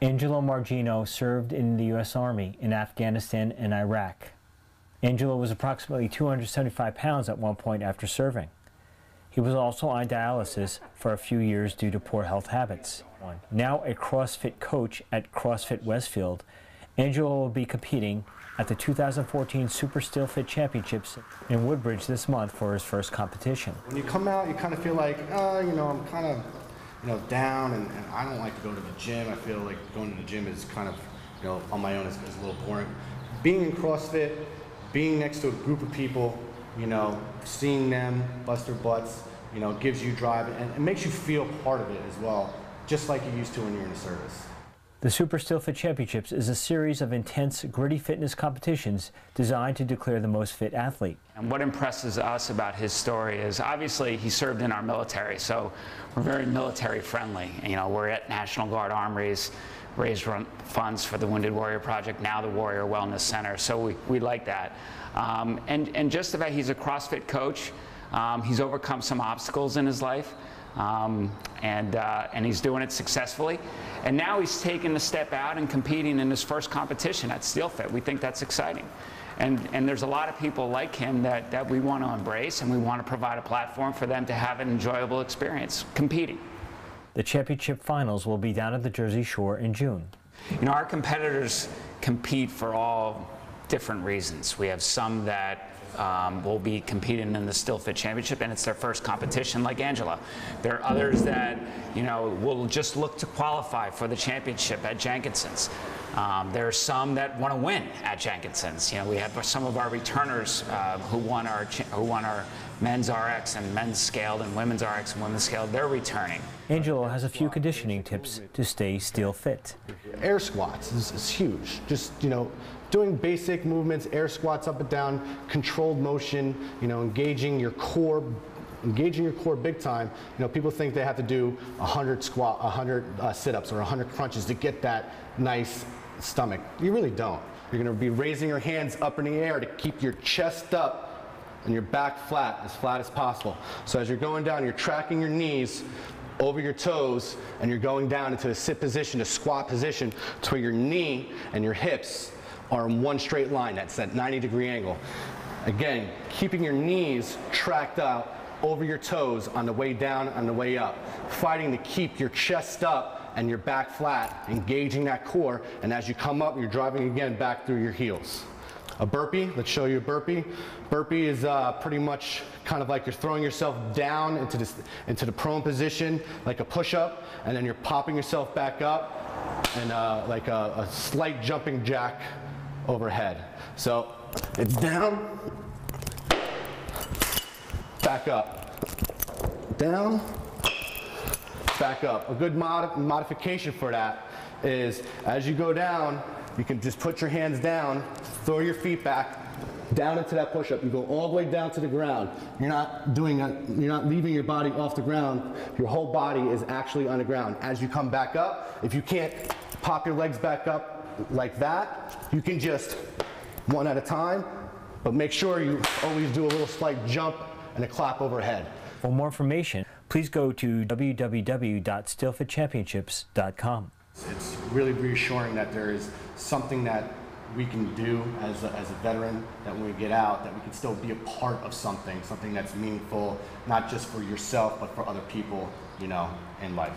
Angelo Margino served in the U.S. Army in Afghanistan and Iraq. Angelo was approximately 275 pounds at one point after serving. He was also on dialysis for a few years due to poor health habits. Now a CrossFit coach at CrossFit Westfield, Angelo will be competing at the 2014 Super SteelFit Championships in Woodbridge this month for his first competition. When you come out, you kind of feel like, I'm kind of, down, and I don't like to go to the gym. I feel like going to the gym is kind of, on my own is a little boring. Being in CrossFit, being next to a group of people, seeing them bust their butts, gives you drive, and it makes you feel part of it as well, just like you used to when you're in the service. The Super SteelFit Championships is a series of intense, gritty fitness competitions designed to declare the most fit athlete. And what impresses us about his story is, obviously, he served in our military, so we're very military friendly. We're at National Guard Armories, raised funds for the Wounded Warrior Project, now the Warrior Wellness Center, so we like that. And just about, he's a CrossFit coach. He's overcome some obstacles in his life. And he's doing it successfully. And now he's taking the step out and competing in his first competition at SteelFit. We think that's exciting. And there's a lot of people like him that we want to embrace, and we want to provide a platform for them to have an enjoyable experience competing. The championship finals will be down at the Jersey Shore in June. Our competitors compete for all different reasons. We have some that will be competing in the SteelFit Championship, and it's their first competition, like Angelo. There are others that, will just look to qualify for the championship at Jenkinson's. There are some that want to win at Jenkinson's. We have some of our returners who won our men's RX and men's scaled, and women's RX and women's scaled. They're returning. Angelo has a few conditioning tips to stay steel fit. Air squats is huge. Just, doing basic movements, air squats up and down, controlled motion, engaging your core big time. People think they have to do 100 sit-ups or 100 crunches to get that nice stomach. You really don't. You're going to be raising your hands up in the air to keep your chest up and your back flat as possible. So as you're going down, you're tracking your knees over your toes, and you're going down into a sit position, a squat position, to where your knee and your hips are in one straight line. That's that 90-degree angle. Again, keeping your knees tracked out over your toes on the way down, on the way up. Fighting to keep your chest up and your back flat, engaging that core, and as you come up, you're driving again back through your heels. A burpee, let's show you a burpee. Burpee is pretty much kind of like you're throwing yourself down into the prone position, like a push-up, and then you're popping yourself back up, and like a slight jumping jack overhead. So it's down, back up, down, back up. A good modification for that is, as you go down, you can just put your hands down, throw your feet back, down into that push-up. You go all the way down to the ground. You're not leaving your body off the ground. Your whole body is actually on the ground. As you come back up, if you can't pop your legs back up like that, you can just one at a time, but make sure you always do a little slight jump and a clap overhead. For more information, please go to www.steelfitchampionships.com. It's really reassuring that there is something that we can do as a veteran, that when we get out, that we can still be a part of something that's meaningful, not just for yourself, but for other people, in life.